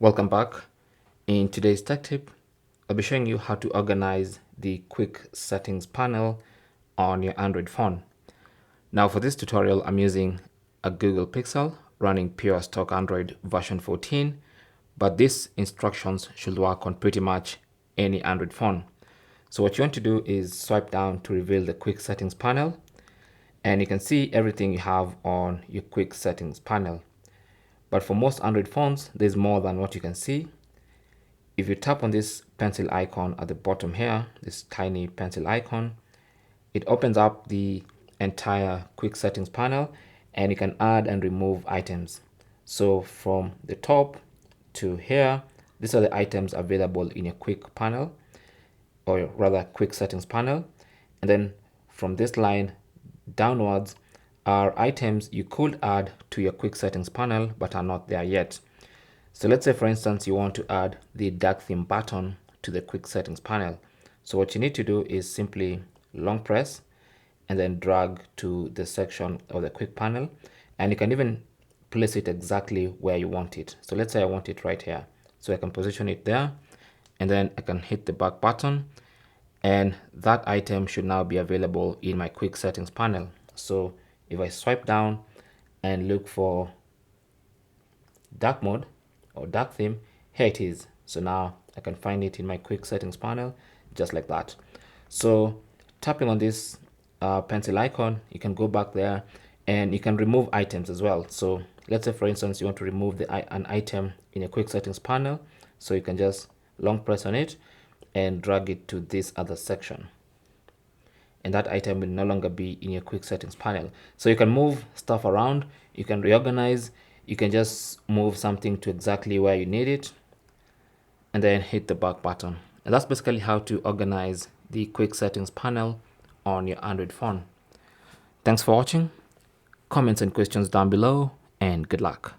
Welcome back. In today's tech tip, I'll be showing you how to organize the quick settings panel on your Android phone. Now for this tutorial, I'm using a Google Pixel running pure stock Android version 14, but these instructions should work on pretty much any Android phone. So what you want to do is swipe down to reveal the quick settings panel, and you can see everything you have on your quick settings panel. But for most Android phones, there's more than what you can see. If you tap on this pencil icon at the bottom here, this tiny pencil icon, it opens up the entire quick settings panel and you can add and remove items. So from the top to here, these are the items available in your quick panel, or rather quick settings panel. And then from this line downwards are items you could add to your quick settings panel but are not there yet. So let's say, for instance, you want to add the dark theme button to the quick settings panel. So what you need to do is simply long press and then drag to the section of the quick panel, and you can even place it exactly where you want it. So let's say I want it right here. So I can position it there, and then I can hit the back button, and that item should now be available in my quick settings panel. So if I swipe down and look for dark mode or dark theme, here it is. So now I can find it in my quick settings panel just like that. So tapping on this pencil icon, you can go back there and you can remove items as well. So let's say, for instance, you want to remove an item in a quick settings panel. So you can just long press on it and drag it to this other section, and that item will no longer be in your quick settings panel. So you can move stuff around, you can reorganize, you can just move something to exactly where you need it, and then hit the back button. And that's basically how to organize the quick settings panel on your Android phone. Thanks for watching. Comments and questions down below, and good luck.